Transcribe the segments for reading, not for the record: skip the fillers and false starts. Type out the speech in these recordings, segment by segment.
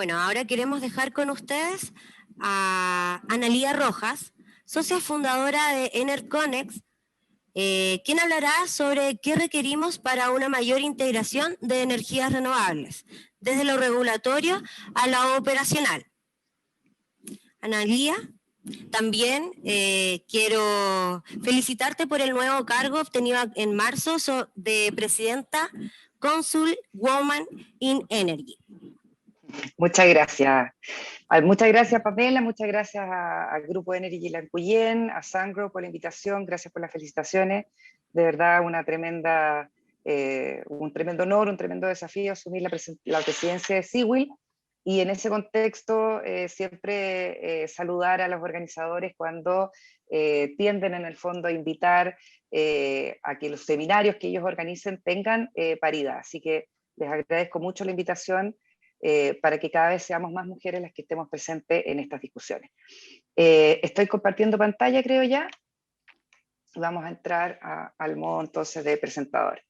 Bueno, ahora queremos dejar con ustedes a Analía Rojas, socia fundadora de Enerconex, quien hablará sobre qué requerimos para una mayor integración de energías renovables, desde lo regulatorio a lo operacional. Analía, también quiero felicitarte por el nuevo cargo obtenido en marzo de presidenta Consul Woman in Energy. Muchas gracias. Muchas gracias, Pamela, muchas gracias al Grupo Energy Lancuyen, a Sangro por la invitación, gracias por las felicitaciones. De verdad, un tremendo honor, un tremendo desafío asumir la presidencia de CIWIL, y en ese contexto siempre saludar a los organizadores cuando tienden en el fondo a invitar a que los seminarios que ellos organicen tengan paridad. Así que les agradezco mucho la invitación para que cada vez seamos más mujeres las que estemos presentes en estas discusiones. Estoy compartiendo pantalla, creo ya. Vamos a entrar al modo entonces de presentador.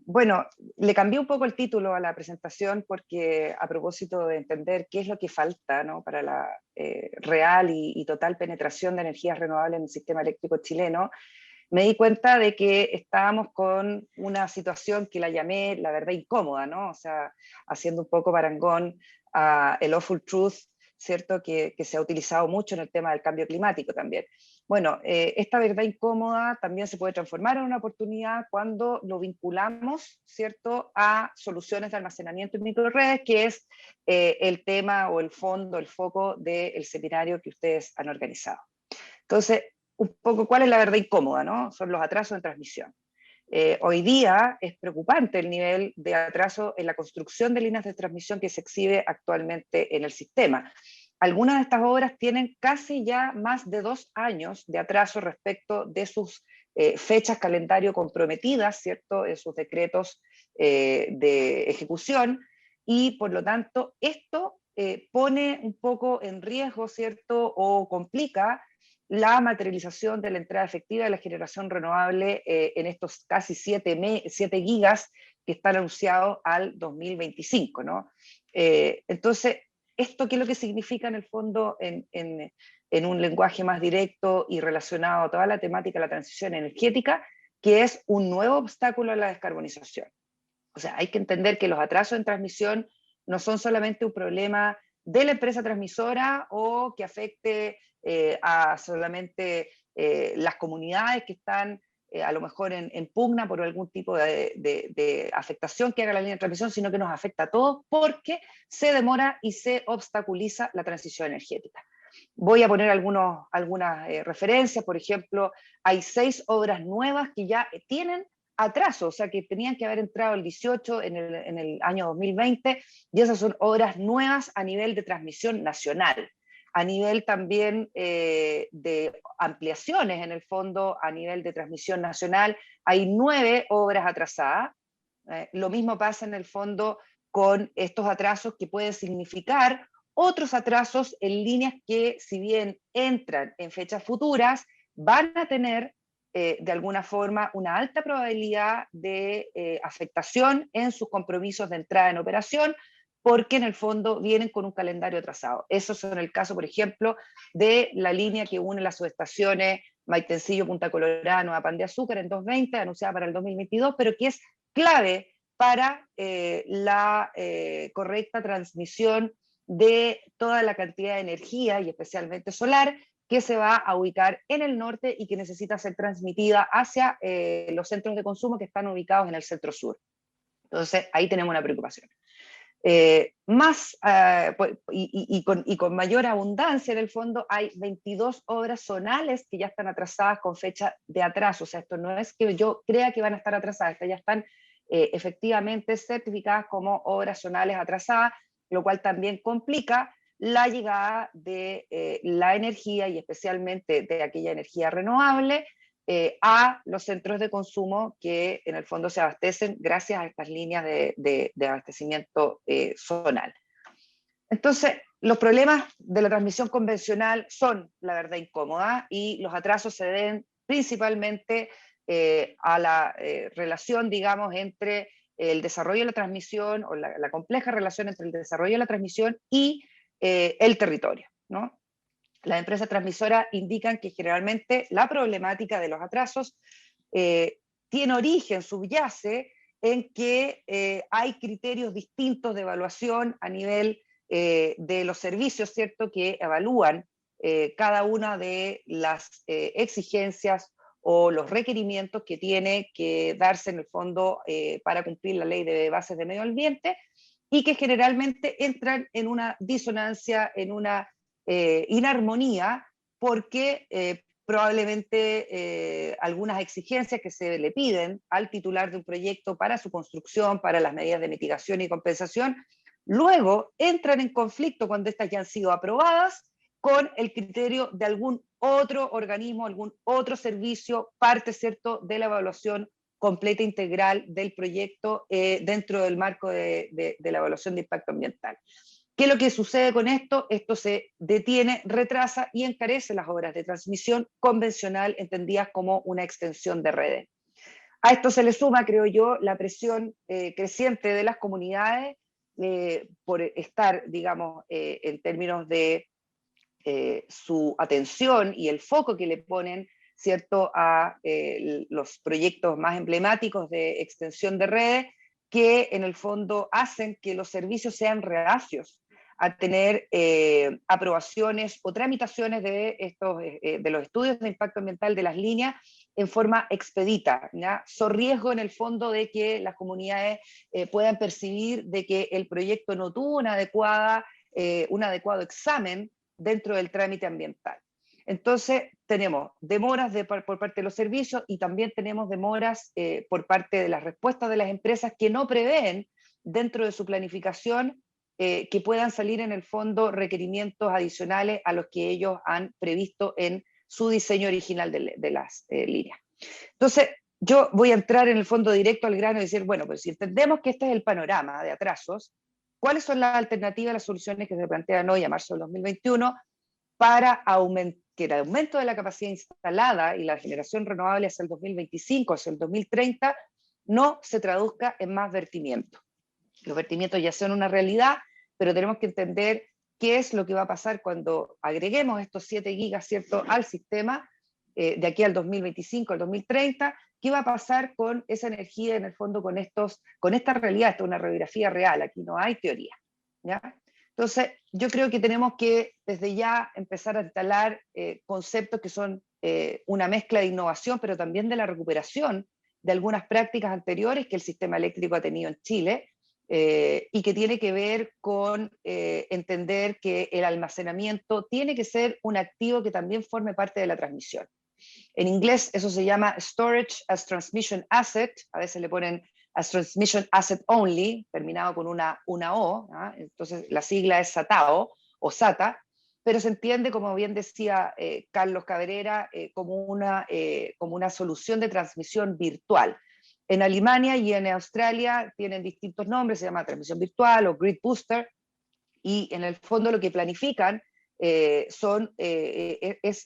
Bueno, le cambié un poco el título a la presentación porque a propósito de entender qué es lo que falta, ¿no?, para la real y total penetración de energías renovables en el sistema eléctrico chileno, me di cuenta de que estábamos con una situación que la llamé, la verdad, incómoda, ¿no? O sea, haciendo un poco parangón a el awful truth, ¿cierto?, que se ha utilizado mucho en el tema del cambio climático también. Bueno, esta verdad incómoda también se puede transformar en una oportunidad cuando lo vinculamos, ¿cierto?, a soluciones de almacenamiento en microredes, que es el tema o el fondo, el foco del seminario que ustedes han organizado. Entonces, un poco cuál es la verdad incómoda, ¿no? Son los atrasos en transmisión. Hoy día es preocupante el nivel de atraso en la construcción de líneas de transmisión que se exhibe actualmente en el sistema. Algunas de estas obras tienen casi ya más de 2 años de atraso respecto de sus fechas calendario comprometidas, ¿cierto?, en sus decretos de ejecución, y por lo tanto esto pone un poco en riesgo, ¿cierto?, o complica la materialización de la entrada efectiva de la generación renovable en estos casi 7 gigas que están anunciados al 2025, ¿no? Entonces, ¿esto qué es lo que significa en el fondo en un lenguaje más directo y relacionado a toda la temática de la transición energética? Que es un nuevo obstáculo a la descarbonización. O sea, hay que entender que los atrasos en transmisión no son solamente un problema de la empresa transmisora o que afecte a solamente las comunidades que están a lo mejor en pugna por algún tipo de afectación que haga la línea de transmisión, sino que nos afecta a todos porque se demora y se obstaculiza la transición energética. Voy a poner algunas referencias. Por ejemplo, hay 6 obras nuevas que ya tienen atraso, o sea que tenían que haber entrado el 18 en el año 2020, y esas son obras nuevas a nivel de transmisión nacional. A nivel también de ampliaciones, en el fondo, a nivel de transmisión nacional, hay 9 obras atrasadas. Lo mismo pasa en el fondo con estos atrasos que pueden significar otros atrasos en líneas que, si bien entran en fechas futuras, van a tener de alguna forma una alta probabilidad de afectación en sus compromisos de entrada en operación, porque en el fondo vienen con un calendario atrasado. Eso es en el caso, por ejemplo, de la línea que une las subestaciones Maitencillo, Punta Colorada, Nueva Pan de Azúcar en 2020, anunciada para el 2022, pero que es clave para la correcta transmisión de toda la cantidad de energía, y especialmente solar, que se va a ubicar en el norte y que necesita ser transmitida hacia los centros de consumo que están ubicados en el centro sur. Entonces, ahí tenemos una preocupación. Con mayor abundancia en el fondo hay 22 obras zonales que ya están atrasadas con fecha de atraso. O sea, esto no es que yo crea que van a estar atrasadas, estas ya están efectivamente certificadas como obras zonales atrasadas, lo cual también complica la llegada de la energía, y especialmente de aquella energía renovable, a los centros de consumo que en el fondo se abastecen gracias a estas líneas de abastecimiento zonal. Entonces, los problemas de la transmisión convencional son, la verdad, incómoda, y los atrasos se deben principalmente a la relación, digamos, entre el desarrollo de la transmisión o la compleja relación entre el desarrollo de la transmisión y el territorio, ¿no? Las empresas transmisoras indican que generalmente la problemática de los atrasos tiene origen, subyace en que hay criterios distintos de evaluación a nivel de los servicios, ¿cierto?, que evalúan cada una de las exigencias o los requerimientos que tiene que darse en el fondo para cumplir la ley de bases de medio ambiente, y que generalmente entran en una disonancia, en una inarmonía, porque probablemente algunas exigencias que se le piden al titular de un proyecto para su construcción, para las medidas de mitigación y compensación, luego entran en conflicto cuando estas ya han sido aprobadas con el criterio de algún otro organismo, algún otro servicio, parte, ¿cierto?, de la evaluación completa integral del proyecto dentro del marco de la evaluación de impacto ambiental. ¿Qué es lo que sucede con esto? Esto se detiene, retrasa y encarece las obras de transmisión convencional, entendidas como una extensión de redes. A esto se le suma, creo yo, la presión creciente de las comunidades por estar, digamos, en términos de su atención y el foco que le ponen, ¿cierto?, a los proyectos más emblemáticos de extensión de redes, que en el fondo hacen que los servicios sean reacios a tener aprobaciones o tramitaciones de los estudios de impacto ambiental de las líneas en forma expedita, ¿ya? So riesgo en el fondo de que las comunidades puedan percibir de que el proyecto no tuvo un adecuado examen dentro del trámite ambiental. Entonces, tenemos demoras por parte de los servicios y también tenemos demoras por parte de las respuestas de las empresas que no prevén dentro de su planificación que puedan salir en el fondo requerimientos adicionales a los que ellos han previsto en su diseño original de las líneas. Entonces, yo voy a entrar en el fondo directo al grano y decir, bueno, pues si entendemos que este es el panorama de atrasos, ¿cuáles son las alternativas, las soluciones que se plantean hoy a marzo del 2021 para que el aumento de la capacidad instalada y la generación renovable hacia el 2025, hacia el 2030, no se traduzca en más vertimientos? Los vertimientos ya son una realidad, pero tenemos que entender qué es lo que va a pasar cuando agreguemos estos 7 gigas, ¿cierto?, al sistema de aquí al 2025, al 2030, qué va a pasar con esa energía en el fondo, con esta realidad. Esto es una radiografía real, aquí no hay teoría, ¿ya? Entonces, yo creo que tenemos que desde ya empezar a instalar conceptos que son una mezcla de innovación, pero también de la recuperación de algunas prácticas anteriores que el sistema eléctrico ha tenido en Chile, y que tiene que ver con entender que el almacenamiento tiene que ser un activo que también forme parte de la transmisión. En inglés eso se llama Storage as Transmission Asset, a veces le ponen as Transmission Asset Only, terminado con una O, ¿ah? Entonces la sigla es SATAO o SATA, pero se entiende, como bien decía Carlos Cabrera, como una solución de transmisión virtual. En Alemania y en Australia tienen distintos nombres, se llama transmisión virtual o grid booster, y en el fondo lo que planifican es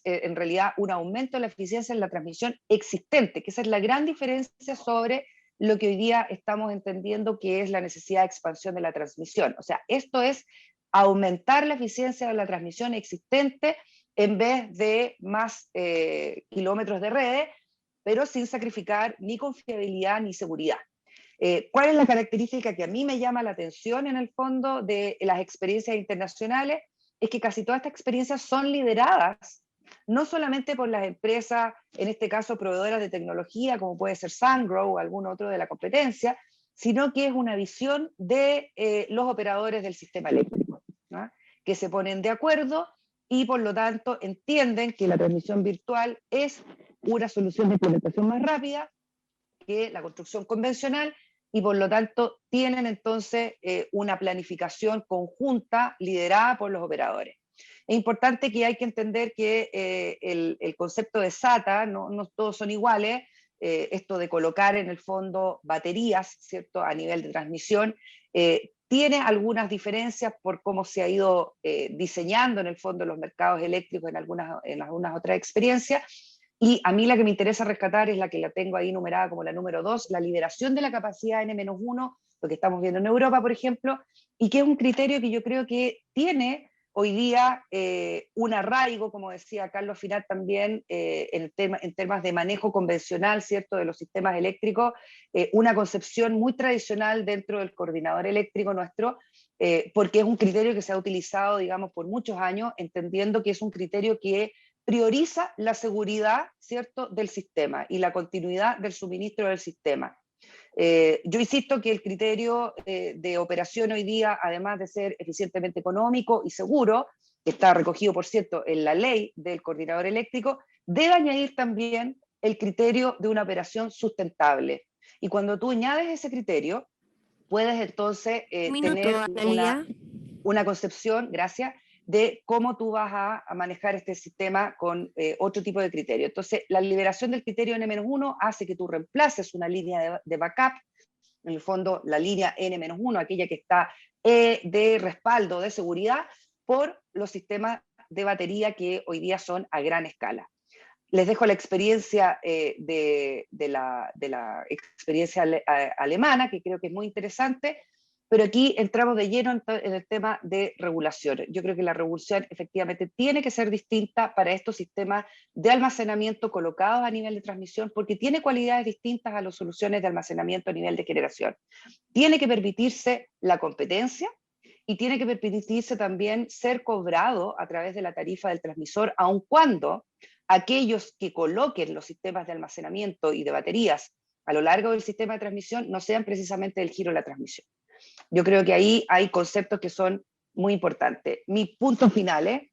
en realidad un aumento de la eficiencia en la transmisión existente, que esa es la gran diferencia sobre lo que hoy día estamos entendiendo que es la necesidad de expansión de la transmisión. O sea, esto es aumentar la eficiencia de la transmisión existente en vez de más kilómetros de redes, pero sin sacrificar ni confiabilidad ni seguridad. ¿Cuál es la característica que a mí me llama la atención en el fondo de las experiencias internacionales? Es que casi todas estas experiencias son lideradas no solamente por las empresas, en este caso proveedoras de tecnología, como puede ser Sungrow o algún otro de la competencia, sino que es una visión de los operadores del sistema eléctrico, ¿no?, que se ponen de acuerdo y por lo tanto entienden que la transmisión virtual es una solución de implementación más rápida que la construcción convencional, y por lo tanto tienen entonces una planificación conjunta liderada por los operadores. Es importante que hay que entender que el concepto de SATA, no todos son iguales, esto de colocar en el fondo baterías, ¿cierto?, a nivel de transmisión, tiene algunas diferencias por cómo se ha ido diseñando en el fondo los mercados eléctricos en algunas otras experiencias, Y a mí la que me interesa rescatar es la que la tengo ahí numerada como la número 2, la liberación de la capacidad N-1, lo que estamos viendo en Europa, por ejemplo, y que es un criterio que yo creo que tiene hoy día un arraigo, como decía Carlos Finat también, en temas de manejo convencional, ¿cierto?, de los sistemas eléctricos, una concepción muy tradicional dentro del coordinador eléctrico nuestro, porque es un criterio que se ha utilizado, digamos, por muchos años, entendiendo que es un criterio que prioriza la seguridad, ¿cierto?, del sistema y la continuidad del suministro del sistema. Yo insisto que el criterio de operación hoy día, además de ser eficientemente económico y seguro, que está recogido, por cierto, en la ley del coordinador eléctrico, debe añadir también el criterio de una operación sustentable. Y cuando tú añades ese criterio, puedes entonces Un minuto, tener Analía. una concepción, gracias, de cómo tú vas a manejar este sistema con otro tipo de criterio. Entonces, la liberación del criterio N-1 hace que tú reemplaces una línea de backup, en el fondo la línea N-1, aquella que está de respaldo, de seguridad, por los sistemas de batería que hoy día son a gran escala. Les dejo la experiencia de la experiencia alemana, que creo que es muy interesante, pero aquí entramos de lleno en el tema de regulación. Yo creo que la regulación efectivamente tiene que ser distinta para estos sistemas de almacenamiento colocados a nivel de transmisión, porque tiene cualidades distintas a las soluciones de almacenamiento a nivel de generación. Tiene que permitirse la competencia y tiene que permitirse también ser cobrado a través de la tarifa del transmisor, aun cuando aquellos que coloquen los sistemas de almacenamiento y de baterías a lo largo del sistema de transmisión no sean precisamente el giro de la transmisión. Yo creo que ahí hay conceptos que son muy importantes. Mis puntos finales,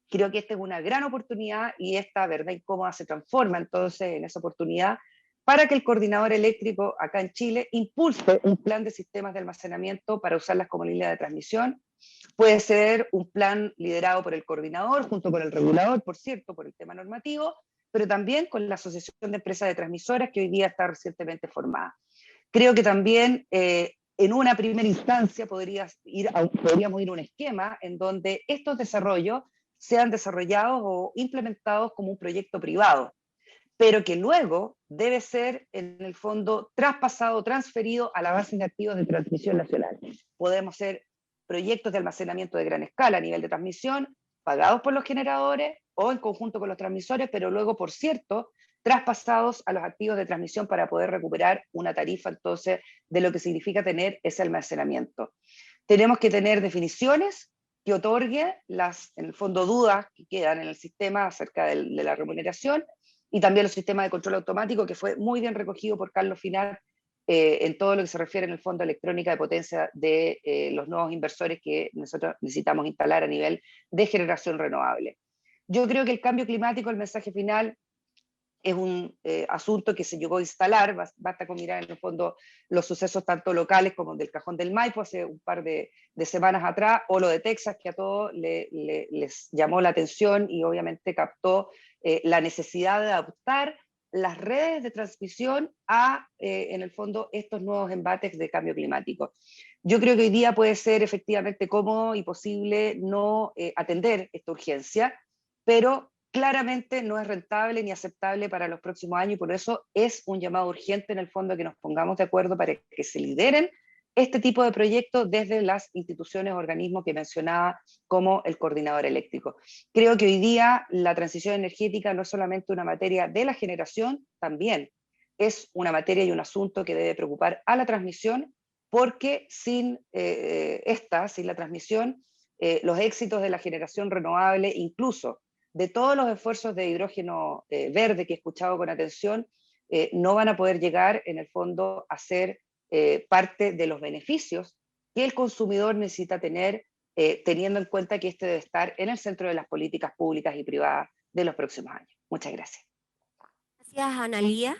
creo que esta es una gran oportunidad y esta verdad incómoda se transforma entonces en esa oportunidad para que el coordinador eléctrico acá en Chile impulse un plan de sistemas de almacenamiento para usarlas como línea de transmisión. Puede ser un plan liderado por el coordinador, junto con el regulador, por cierto, por el tema normativo, pero también con la Asociación de Empresas de Transmisoras, que hoy día está recientemente formada. Creo que también en una primera instancia podríamos ir a un esquema en donde estos desarrollos sean desarrollados o implementados como un proyecto privado, pero que luego debe ser, en el fondo, traspasado, transferido a la base de activos de transmisión nacional. Podemos ser proyectos de almacenamiento de gran escala a nivel de transmisión, pagados por los generadores o en conjunto con los transmisores, pero luego, por cierto, traspasados a los activos de transmisión para poder recuperar una tarifa, entonces, de lo que significa tener ese almacenamiento. Tenemos que tener definiciones que otorguen las, en el fondo, dudas que quedan en el sistema acerca de la remuneración, y también los sistemas de control automático, que fue muy bien recogido por Carlos Finat en todo lo que se refiere en el fondo a electrónica de potencia de los nuevos inversores que nosotros necesitamos instalar a nivel de generación renovable. Yo creo que el cambio climático, el mensaje final, es un asunto que se llegó a instalar, basta con mirar en el fondo los sucesos tanto locales como del Cajón del Maipo hace un par de semanas atrás, o lo de Texas, que a todos les llamó la atención y obviamente captó la necesidad de adaptar las redes de transmisión a, en el fondo, estos nuevos embates de cambio climático. Yo creo que hoy día puede ser efectivamente cómodo y posible no atender esta urgencia, pero claramente no es rentable ni aceptable para los próximos años, y por eso es un llamado urgente en el fondo que nos pongamos de acuerdo para que se lideren este tipo de proyectos desde las instituciones o organismos que mencionaba como el coordinador eléctrico. Creo que hoy día la transición energética no es solamente una materia de la generación, también es una materia y un asunto que debe preocupar a la transmisión, porque sin sin la transmisión, los éxitos de la generación renovable, incluso de todos los esfuerzos de hidrógeno verde que he escuchado con atención, no van a poder llegar en el fondo a ser parte de los beneficios que el consumidor necesita tener, teniendo en cuenta que este debe estar en el centro de las políticas públicas y privadas de los próximos años. Muchas gracias. Gracias, Analía.